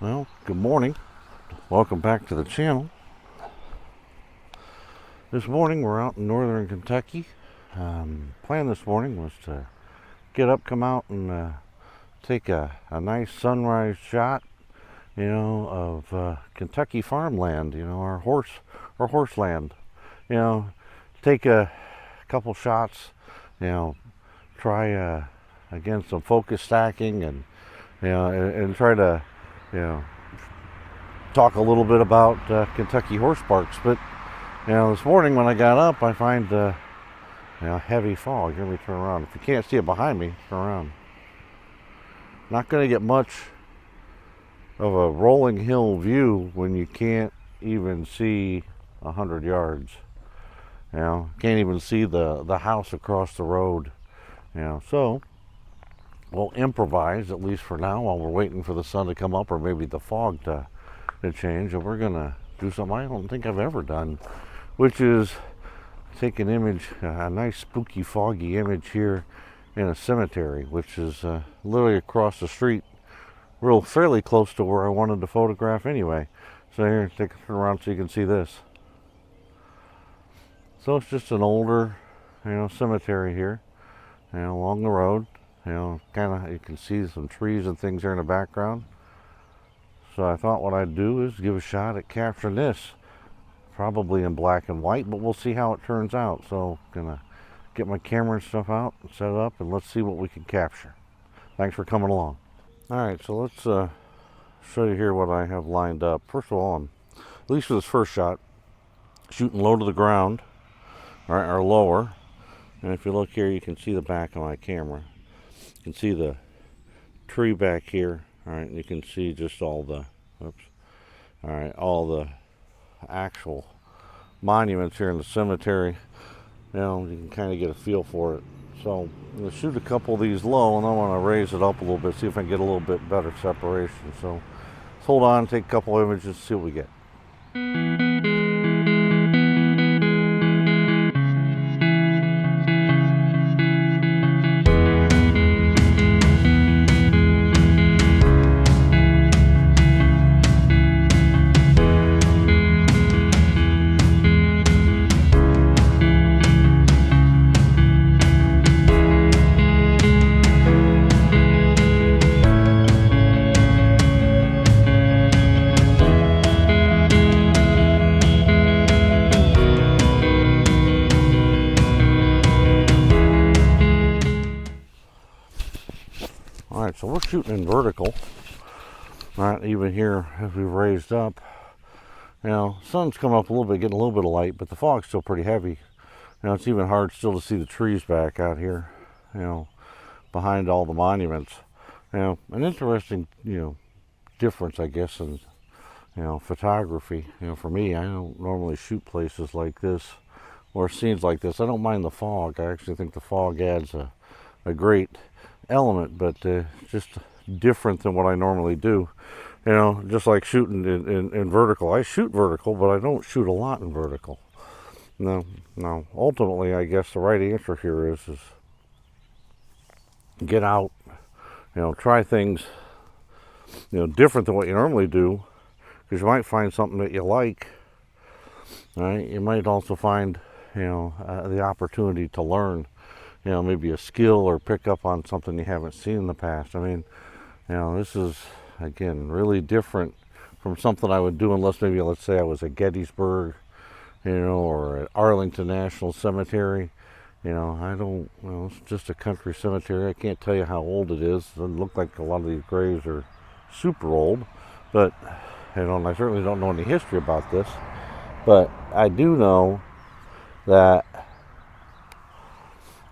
Well, good morning. Welcome back to the channel. This morning we're out in northern Kentucky. Plan this morning was to get up, come out, and take a nice sunrise shot, of Kentucky farmland. Our horse land. Take a couple shots. Try again some focus stacking, and and try to talk a little bit about Kentucky horse parks. But this morning when I got up, I find heavy fog. Let me turn around. If you can't see it behind me, turn around. Not going to get much of a rolling hill view when you can't even see 100 yards. Can't even see the house across the road. So we'll improvise, at least for now, while we're waiting for the sun to come up or maybe the fog to change. And we're gonna do something I don't think I've ever done, which is take an image, a nice spooky foggy image here in a cemetery, which is literally across the street, fairly close to where I wanted to photograph anyway. So here, take a turn around so you can see this. So it's just an older cemetery here along the road. You can see some trees and things there in the background. So I thought what I'd do is give a shot at capturing this, probably in black and white, but we'll see how it turns out. So gonna get my camera and stuff out and set it up, and let's see what we can capture. Thanks for coming along. All right, so let's show you here what I have lined up. First of all, at least for this first shot, shooting low to the ground, all right, or lower. And if you look here, you can see the back of my camera. You can see the tree back here. All right, and you can see just all the actual monuments here in the cemetery. You can kind of get a feel for it. So I'm going to shoot a couple of these low, and I want to raise it up a little bit, see if I can get a little bit better separation. So let's hold on, take a couple of images, see what we get. Alright, so we're shooting in vertical. Alright, even here as we've raised up. Sun's coming up a little bit, getting a little bit of light, but the fog's still pretty heavy. It's even hard still to see the trees back out here, behind all the monuments. An interesting, difference, I guess, in, photography. For me, I don't normally shoot places like this or scenes like this. I don't mind the fog. I actually think the fog adds a great element, but just different than what I normally do. Just like shooting in vertical. I shoot vertical, but I don't shoot a lot in vertical. No. Ultimately, I guess the right answer here is get out, try things, different than what you normally do, because you might find something that you like. All right, you might also find, the opportunity to learn, maybe a skill or pick up on something you haven't seen in the past. I mean, this is, again, really different from something I would do unless maybe, let's say I was at Gettysburg, or at Arlington National Cemetery. It's just a country cemetery. I can't tell you how old it is. It doesn't look like a lot of these graves are super old, but, and I certainly don't know any history about this, but I do know that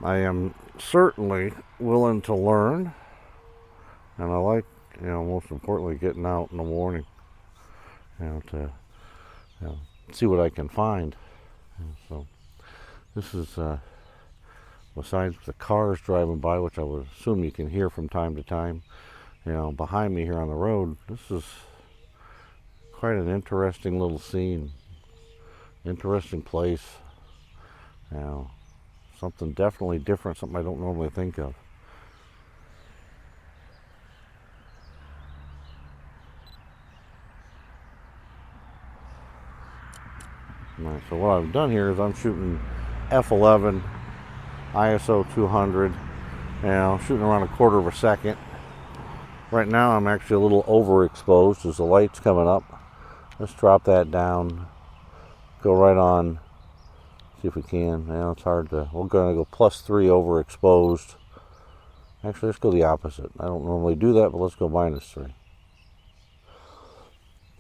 I am certainly willing to learn, and I like, most importantly, getting out in the morning, to see what I can find. So this is, besides the cars driving by, which I would assume you can hear from time to time, behind me here on the road, this is quite an interesting little scene, interesting place. Something definitely different, something I don't normally think of. All right, so what I've done here is I'm shooting f11, ISO 200, and shooting around 1/4 of a second. Right now I'm actually a little overexposed as the light's coming up. Let's drop that down. Go right on. See if we can. Now it's hard to. We're going to go +3 overexposed. Actually, let's go the opposite. I don't normally do that, but let's go -3.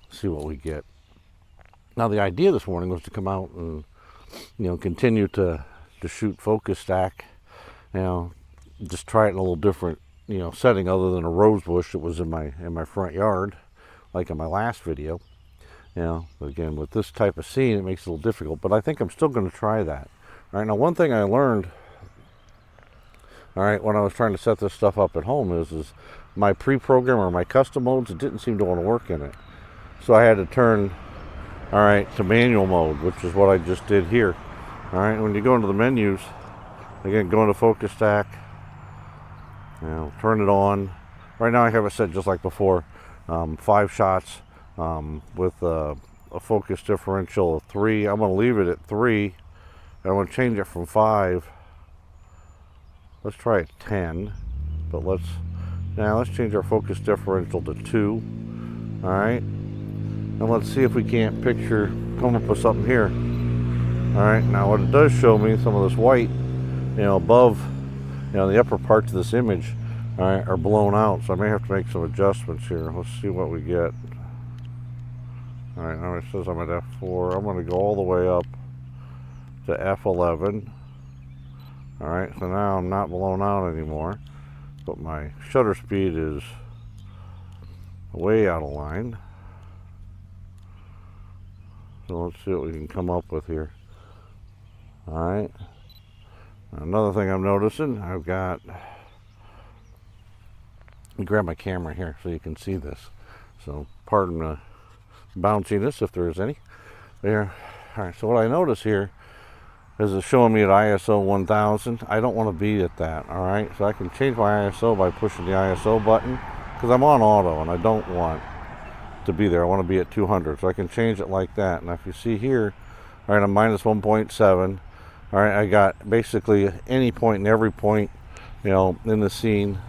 See what we get. Now the idea this morning was to come out and continue to shoot focus stack. Just try it in a little different setting other than a rose bush that was in my front yard, like in my last video. But again, with this type of scene, it makes it a little difficult. But I think I'm still going to try that. All right. Now, one thing I learned, all right, when I was trying to set this stuff up at home is my pre-program or my custom modes, it didn't seem to want to work in it. So I had to turn, all right, to manual mode, which is what I just did here. All right. When you go into the menus, again, go into focus stack. Turn it on. Right now I have it set just like before, 5 shots with a focus differential of 3. I'm going to leave it at 3. I want to change it from 5. Let's try it 10. But let's change our focus differential to 2. All right. And let's see if we can't come up with something here. All right. Now what it does show me, some of this white, above, the upper parts of this image, all right, are blown out. So I may have to make some adjustments here. Let's see what we get. All right, now it says I'm at f4. I'm going to go all the way up to f11. All right, so now I'm not blown out anymore, but my shutter speed is way out of line. So let's see what we can come up with here. All right. Another thing I'm noticing, I've got, let me grab my camera here so you can see this. So pardon the bounciness if there is any. There. All right, so what I notice here is it's showing me at ISO 1000. I don't want to be at that, all right? So I can change my ISO by pushing the ISO button because I'm on auto and I don't want to be there. I want to be at 200, so I can change it like that. Now if you see here, all right, I'm -1.7. All right, I got basically any point and every point, in the scene.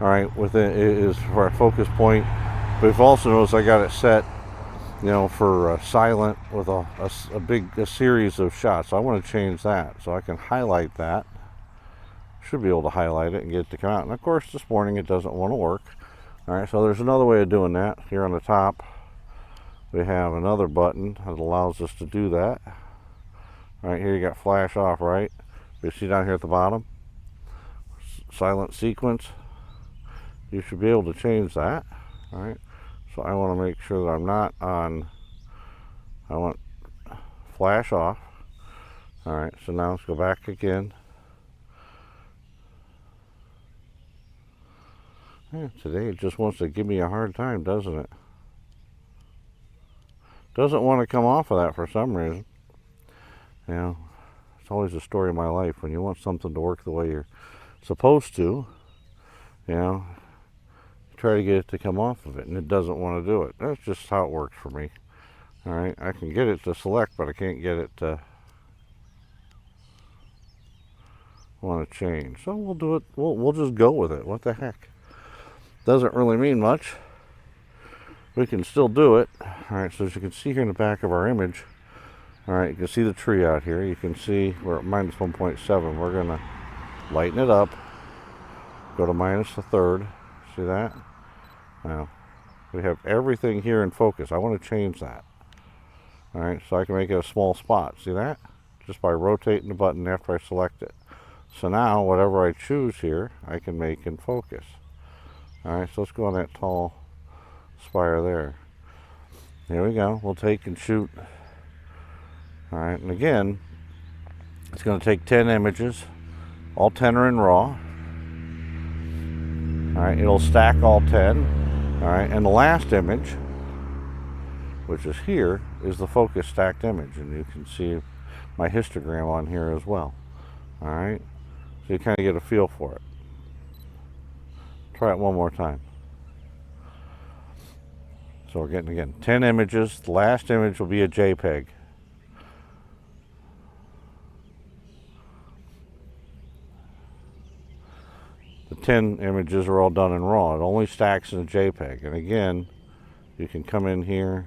All right, within it is for a focus point. But you've also noticed I got it set, for silent with a series of shots. So I want to change that, so I can highlight that. Should be able to highlight it and get it to come out. And of course, this morning it doesn't want to work. All right, so there's another way of doing that. Here on the top, we have another button that allows us to do that. All right, here you got flash off, right? You see down here at the bottom, silent sequence. You should be able to change that. All right, so I want to make sure that I'm not on, I want flash off. All right, so now let's go back again. Yeah, today it just wants to give me a hard time, doesn't it? Doesn't want to come off of that for some reason. It's always the story of my life. When you want something to work the way you're supposed to, try to get it to come off of it, and it doesn't want to do it. That's just how it works for me. All right, I can get it to select, but I can't get it to want to change. So we'll do it. We'll just go with it. What the heck? Doesn't really mean much. We can still do it. All right, so as you can see here in the back of our image, all right, you can see the tree out here. You can see we're at -1.7. We're going to lighten it up. Go to -1/3. See that? Now, we have everything here in focus. I want to change that. All right, so I can make it a small spot. See that? Just by rotating the button after I select it. So now, whatever I choose here, I can make in focus. All right, so let's go on that tall spire there. There we go. We'll take and shoot. All right, and again, it's going to take 10 images. All 10 are in RAW. All right, it'll stack all 10. All right, and the last image, which is here, is the focus stacked image, and you can see my histogram on here as well. All right, so you kind of get a feel for it. Try it one more time. So we're getting, again, 10 images. The last image will be a JPEG. 10 images are all done in RAW. It only stacks in a JPEG. And again, you can come in here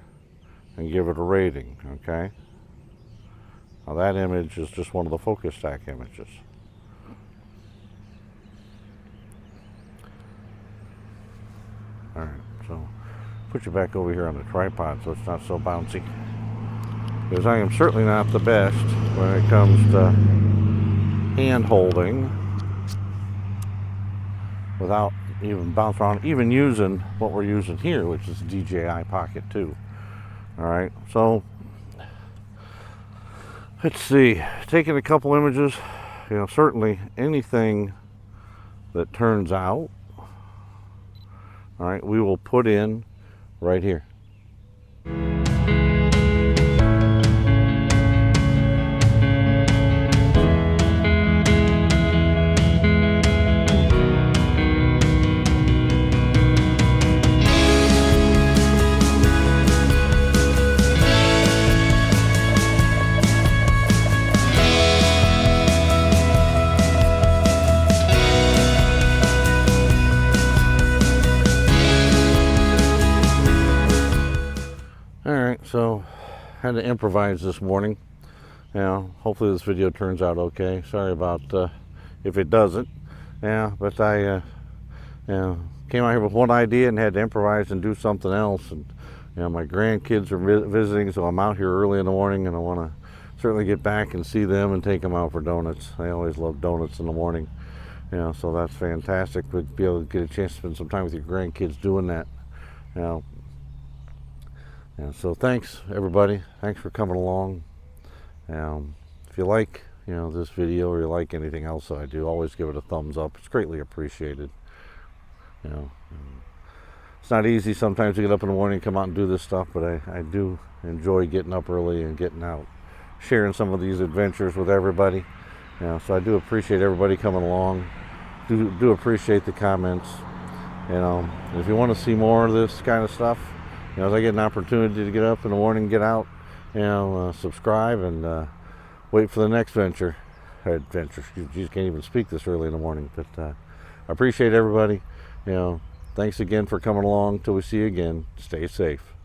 and give it a rating, okay? Now that image is just one of the focus stack images. Alright, so put you back over here on the tripod so it's not so bouncy. Because I am certainly not the best when it comes to hand holding without even bouncing around, even using what we're using here, which is DJI Pocket 2. Alright, so let's see, taking a couple images, certainly anything that turns out, alright, we will put in right here. So, had to improvise this morning. Hopefully this video turns out okay. Sorry about if it doesn't. But I came out here with one idea and had to improvise and do something else. And my grandkids are visiting, so I'm out here early in the morning, and I want to certainly get back and see them and take them out for donuts. I always love donuts in the morning. So that's fantastic. But be able to get a chance to spend some time with your grandkids doing that. So thanks everybody. Thanks for coming along. If you like this video or you like anything else that I do, always give it a thumbs up. It's greatly appreciated. It's not easy sometimes to get up in the morning and come out and do this stuff, but I do enjoy getting up early and getting out, sharing some of these adventures with everybody. So I do appreciate everybody coming along. Do appreciate the comments. If you want to see more of this kind of stuff, as I get an opportunity to get up in the morning, get out, subscribe and wait for the next adventure. You can't even speak this early in the morning, but I appreciate everybody. Thanks again for coming along. Till we see you again. Stay safe.